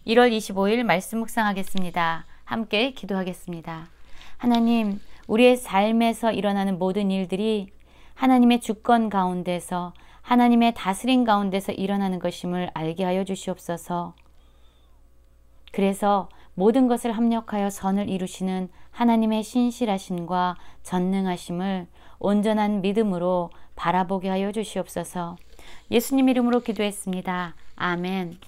1월 25일 말씀 묵상하겠습니다. 함께 기도하겠습니다. 하나님, 우리의 삶에서 일어나는 모든 일들이 하나님의 주권 가운데서 하나님의 다스림 가운데서 일어나는 것임을 알게 하여 주시옵소서. 그래서 모든 것을 합력하여 선을 이루시는 하나님의 신실하심과 전능하심을 온전한 믿음으로 바라보게 하여 주시옵소서. 예수님 이름으로 기도했습니다. 아멘.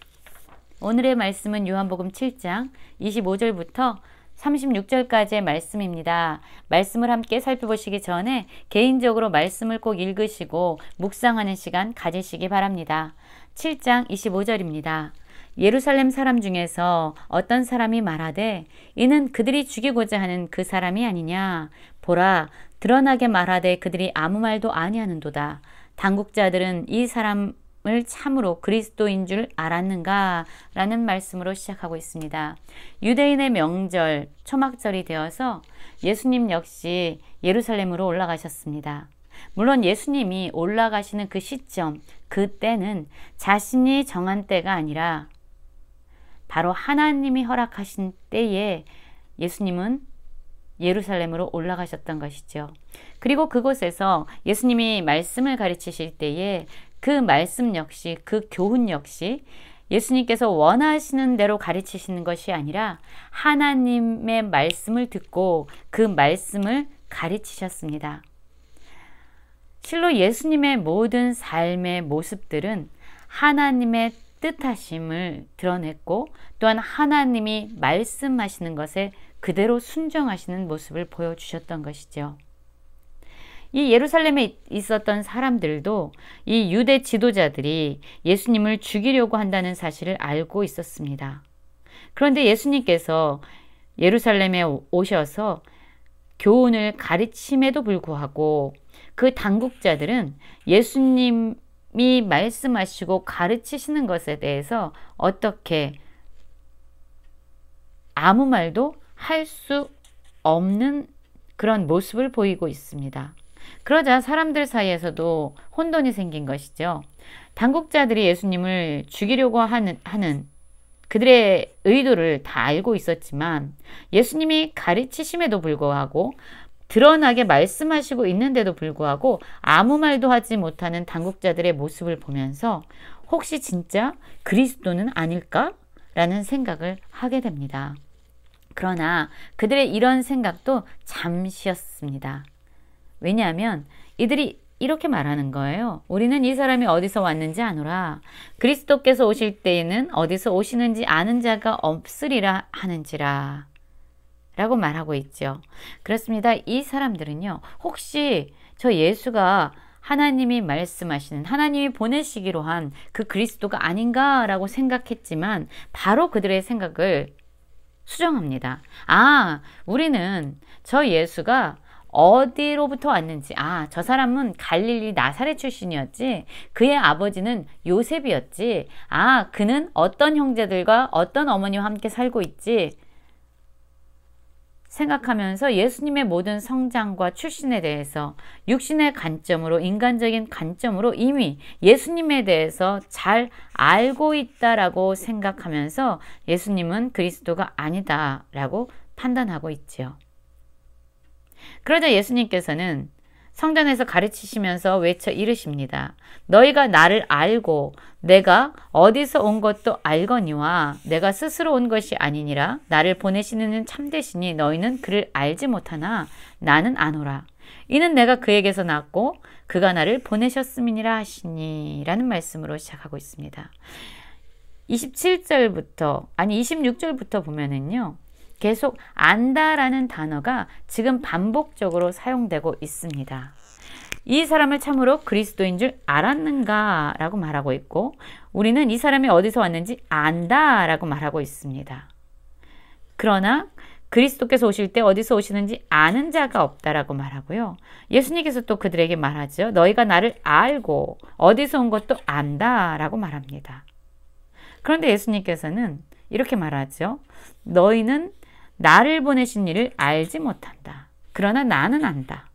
오늘의 말씀은 요한복음 7장 25절부터 36절까지의 말씀입니다. 말씀을 함께 살펴보시기 전에 개인적으로 말씀을 꼭 읽으시고 묵상하는 시간 가지시기 바랍니다. 7장 25절입니다. 예루살렘 사람 중에서 어떤 사람이 말하되 이는 그들이 죽이고자 하는 그 사람이 아니냐. 보라, 드러나게 말하되 그들이 아무 말도 아니하는도다. 당국자들은 이 사람을 참으로 그리스도인 줄 알았는가? 라는 말씀으로 시작하고 있습니다. 유대인의 명절, 초막절이 되어서 예수님 역시 예루살렘으로 올라가셨습니다. 물론 예수님이 올라가시는 그 시점, 그 때는 자신이 정한 때가 아니라 바로 하나님이 허락하신 때에 예수님은 예루살렘으로 올라가셨던 것이죠. 그리고 그곳에서 예수님이 말씀을 가르치실 때에 그 말씀 역시, 그 교훈 역시 예수님께서 원하시는 대로 가르치시는 것이 아니라 하나님의 말씀을 듣고 그 말씀을 가르치셨습니다. 실로 예수님의 모든 삶의 모습들은 하나님의 뜻하심을 드러냈고 또한 하나님이 말씀하시는 것에 그대로 순종하시는 모습을 보여주셨던 것이죠. 이 예루살렘에 있었던 사람들도 이 유대 지도자들이 예수님을 죽이려고 한다는 사실을 알고 있었습니다. 그런데 예수님께서 예루살렘에 오셔서 교훈을 가르침에도 불구하고 그 당국자들은 예수님이 말씀하시고 가르치시는 것에 대해서 어떻게 아무 말도 할 수 없는 그런 모습을 보이고 있습니다. 그러자 사람들 사이에서도 혼돈이 생긴 것이죠. 당국자들이 예수님을 죽이려고 하는 그들의 의도를 다 알고 있었지만 예수님이 가르치심에도 불구하고 드러나게 말씀하시고 있는데도 불구하고 아무 말도 하지 못하는 당국자들의 모습을 보면서 혹시 진짜 그리스도는 아닐까? 라는 생각을 하게 됩니다. 그러나 그들의 이런 생각도 잠시였습니다. 왜냐하면 이들이 이렇게 말하는 거예요. 우리는 이 사람이 어디서 왔는지 아노라. 그리스도께서 오실 때에는 어디서 오시는지 아는 자가 없으리라 하는지라. 라고 말하고 있죠. 그렇습니다. 이 사람들은요. 혹시 저 예수가 하나님이 말씀하시는 하나님이 보내시기로 한 그 그리스도가 아닌가라고 생각했지만 바로 그들의 생각을 수정합니다. 아, 우리는 저 예수가 어디로부터 왔는지, 저 사람은 갈릴리 나사렛 출신이었지, 그의 아버지는 요셉이었지, 그는 어떤 형제들과 어떤 어머니와 함께 살고 있지 생각하면서 예수님의 모든 성장과 출신에 대해서 육신의 관점으로, 인간적인 관점으로 이미 예수님에 대해서 잘 알고 있다라고 생각하면서 예수님은 그리스도가 아니다라고 판단하고 있지요. 그러자 예수님께서는 성전에서 가르치시면서 외쳐 이르십니다. 너희가 나를 알고 내가 어디서 온 것도 알거니와 내가 스스로 온 것이 아니니라. 나를 보내시는 참되시니 너희는 그를 알지 못하나 나는 아노라. 이는 내가 그에게서 났고 그가 나를 보내셨음이니라 하시니 라는 말씀으로 시작하고 있습니다. 26절부터 보면은요. 계속 안다라는 단어가 지금 반복적으로 사용되고 있습니다. 이 사람을 참으로 그리스도인 줄 알았는가? 라고 말하고 있고 우리는 이 사람이 어디서 왔는지 안다라고 말하고 있습니다. 그러나 그리스도께서 오실 때 어디서 오시는지 아는 자가 없다라고 말하고요. 예수님께서 또 그들에게 말하죠. 너희가 나를 알고 어디서 온 것도 안다라고 말합니다. 그런데 예수님께서는 이렇게 말하죠. 너희는 나를 보내신 이를 알지 못한다. 그러나 나는 안다.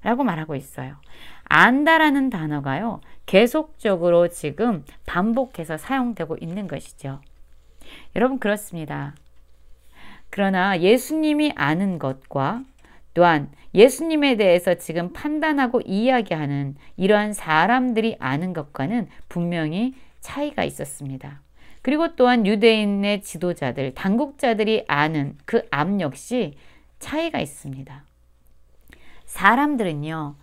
라고 말하고 있어요. 안다라는 단어가요. 계속적으로 지금 반복해서 사용되고 있는 것이죠. 여러분 그렇습니다. 그러나 예수님이 아는 것과 또한 예수님에 대해서 지금 판단하고 이야기하는 이러한 사람들이 아는 것과는 분명히 차이가 있었습니다. 그리고 또한 유대인의 지도자들, 당국자들이 아는 그 암 역시 차이가 있습니다. 사람들은요,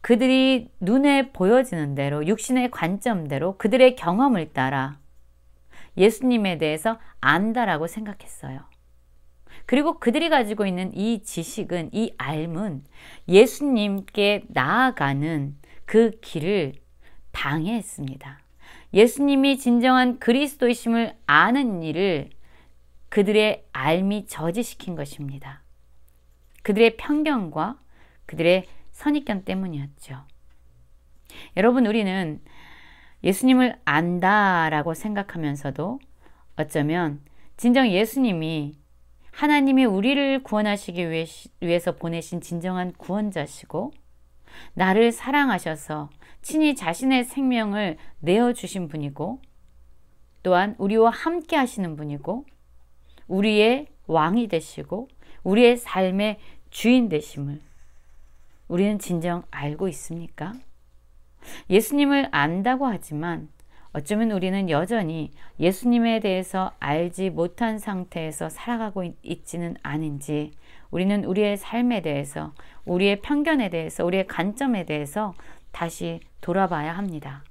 그들이 눈에 보여지는 대로, 육신의 관점대로 그들의 경험을 따라 예수님에 대해서 안다라고 생각했어요. 그리고 그들이 가지고 있는 이 지식은, 이 알은 예수님께 나아가는 그 길을 방해했습니다. 예수님이 진정한 그리스도이심을 아는 일을 그들의 알미 저지시킨 것입니다. 그들의 편견과 그들의 선입견 때문이었죠. 여러분, 우리는 예수님을 안다라고 생각하면서도 어쩌면 진정 예수님이 하나님이 우리를 구원하시기 위해서 보내신 진정한 구원자시고 나를 사랑하셔서 친히 자신의 생명을 내어주신 분이고 또한 우리와 함께 하시는 분이고 우리의 왕이 되시고 우리의 삶의 주인 되심을 우리는 진정 알고 있습니까? 예수님을 안다고 하지만 어쩌면 우리는 여전히 예수님에 대해서 알지 못한 상태에서 살아가고 있지는 않은지 우리는 우리의 삶에 대해서, 우리의 편견에 대해서, 우리의 관점에 대해서 다시 돌아봐야 합니다.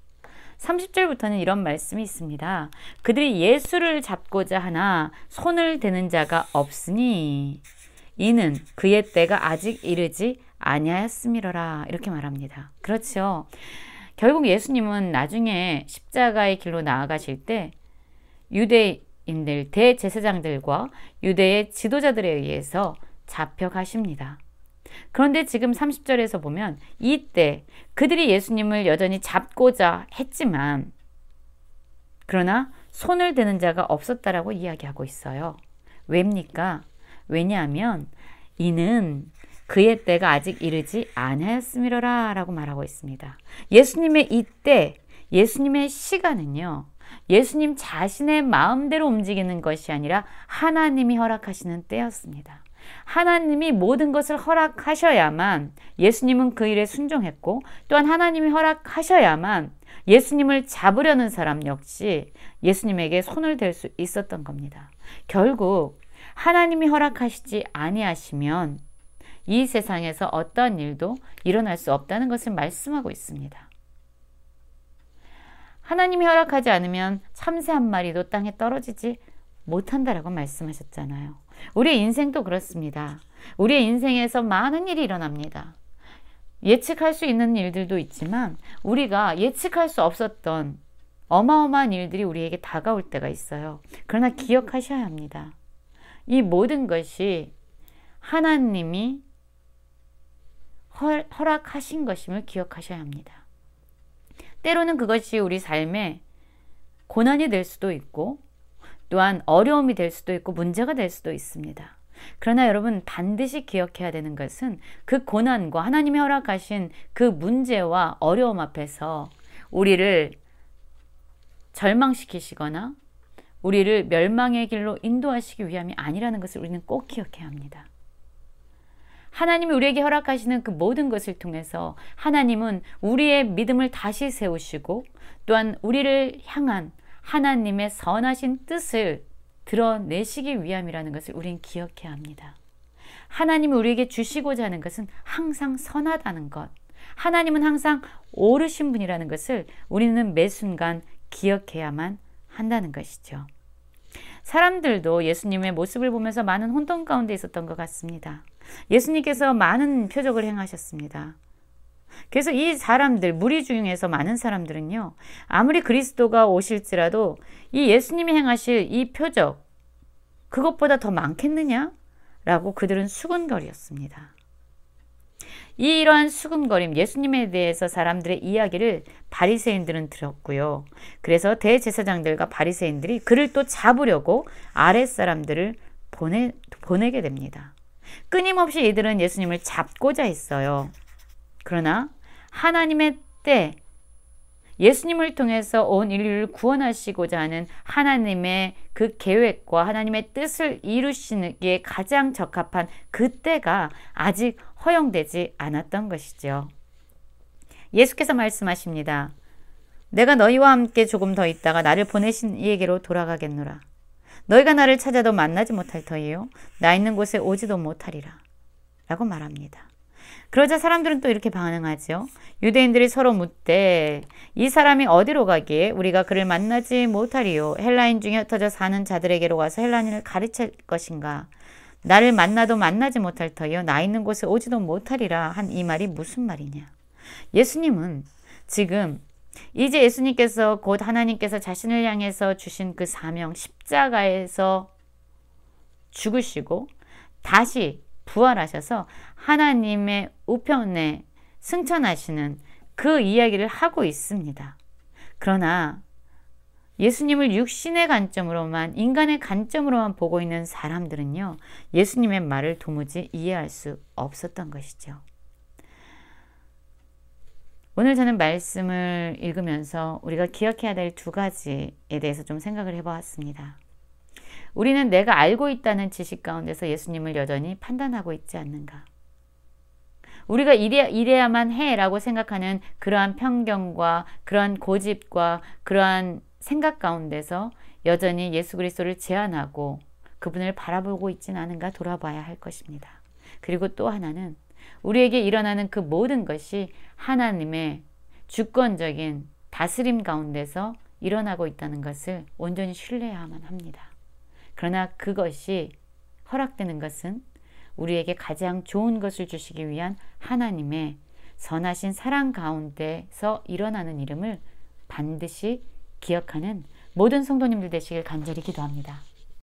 30절부터는 이런 말씀이 있습니다. 그들이 예수를 잡고자 하나 손을 대는 자가 없으니 이는 그의 때가 아직 이르지 아니하였음이로라. 이렇게 말합니다. 그렇죠. 결국 예수님은 나중에 십자가의 길로 나아가실 때 유대인들, 대제사장들과 유대의 지도자들에 의해서 잡혀가십니다. 그런데 지금 30절에서 보면 이때 그들이 예수님을 여전히 잡고자 했지만 그러나 손을 대는 자가 없었다라고 이야기하고 있어요. 왜입니까? 왜냐하면 이는 그의 때가 아직 이르지 아니하였음이로라 라고 말하고 있습니다. 예수님의 이때, 예수님의 시간은요, 예수님 자신의 마음대로 움직이는 것이 아니라 하나님이 허락하시는 때였습니다. 하나님이 모든 것을 허락하셔야만 예수님은 그 일에 순종했고 또한 하나님이 허락하셔야만 예수님을 잡으려는 사람 역시 예수님에게 손을 댈 수 있었던 겁니다. 결국 하나님이 허락하시지 아니하시면 이 세상에서 어떠한 일도 일어날 수 없다는 것을 말씀하고 있습니다. 하나님이 허락하지 않으면 참새 한 마리도 땅에 떨어지지 못한다라고 말씀하셨잖아요. 우리의 인생도 그렇습니다. 우리의 인생에서 많은 일이 일어납니다. 예측할 수 있는 일들도 있지만 우리가 예측할 수 없었던 어마어마한 일들이 우리에게 다가올 때가 있어요. 그러나 기억하셔야 합니다. 이 모든 것이 하나님이 허락하신 것임을 기억하셔야 합니다. 때로는 그것이 우리 삶에 고난이 될 수도 있고 또한 어려움이 될 수도 있고 문제가 될 수도 있습니다. 그러나 여러분 반드시 기억해야 되는 것은 그 고난과 하나님이 허락하신 그 문제와 어려움 앞에서 우리를 절망시키시거나 우리를 멸망의 길로 인도하시기 위함이 아니라는 것을 우리는 꼭 기억해야 합니다. 하나님이 우리에게 허락하시는 그 모든 것을 통해서 하나님은 우리의 믿음을 다시 세우시고 또한 우리를 향한 하나님의 선하신 뜻을 드러내시기 위함이라는 것을 우리는 기억해야 합니다. 하나님이 우리에게 주시고자 하는 것은 항상 선하다는 것, 하나님은 항상 옳으신 분이라는 것을 우리는 매 순간 기억해야만 한다는 것이죠. 사람들도 예수님의 모습을 보면서 많은 혼돈 가운데 있었던 것 같습니다. 예수님께서 많은 표적을 행하셨습니다. 그래서 이 사람들, 무리 중에서 많은 사람들은요, 아무리 그리스도가 오실지라도 이 예수님이 행하실 이 표적, 그것보다 더 많겠느냐? 라고 그들은 수군거리였습니다. 이러한 수군거림, 예수님에 대해서 사람들의 이야기를 바리새인들은 들었고요. 그래서 대제사장들과 바리새인들이 그를 또 잡으려고 아랫사람들을 보내게 됩니다. 끊임없이 이들은 예수님을 잡고자 했어요. 그러나 하나님의 때, 예수님을 통해서 온 인류를 구원하시고자 하는 하나님의 그 계획과 하나님의 뜻을 이루시기에 가장 적합한 그때가 아직 허용되지 않았던 것이죠. 예수께서 말씀하십니다. 내가 너희와 함께 조금 더 있다가 나를 보내신 이에게로 돌아가겠노라. 너희가 나를 찾아도 만나지 못할 터이요 나 있는 곳에 오지도 못하리라. 라고 말합니다. 그러자 사람들은 또 이렇게 반응하죠. 유대인들이 서로 묻되 이 사람이 어디로 가기에 우리가 그를 만나지 못하리요. 헬라인 중에 흩어져 사는 자들에게로 가서 헬라인을 가르칠 것인가. 나를 만나도 만나지 못할 터이요 나 있는 곳에 오지도 못하리라 한 이 말이 무슨 말이냐. 예수님은 지금 이제 예수님께서 곧 하나님께서 자신을 향해서 주신 그 사명 십자가에서 죽으시고 다시 부활하셔서 하나님의 우편에 승천하시는 그 이야기를 하고 있습니다. 그러나 예수님을 육신의 관점으로만, 인간의 관점으로만 보고 있는 사람들은요, 예수님의 말을 도무지 이해할 수 없었던 것이죠. 오늘 저는 말씀을 읽으면서 우리가 기억해야 될 두 가지에 대해서 좀 생각을 해보았습니다. 우리는 내가 알고 있다는 지식 가운데서 예수님을 여전히 판단하고 있지 않는가? 우리가 이래야만 해라고 생각하는 그러한 편견과 그러한 고집과 그러한 생각 가운데서 여전히 예수 그리스도를 제한하고 그분을 바라보고 있지는 않은가 돌아봐야 할 것입니다. 그리고 또 하나는 우리에게 일어나는 그 모든 것이 하나님의 주권적인 다스림 가운데서 일어나고 있다는 것을 온전히 신뢰해야만 합니다. 그러나 그것이 허락되는 것은 우리에게 가장 좋은 것을 주시기 위한 하나님의 선하신 사랑 가운데서 일어나는 일임을 반드시 기억하는 모든 성도님들 되시길 간절히 기도합니다.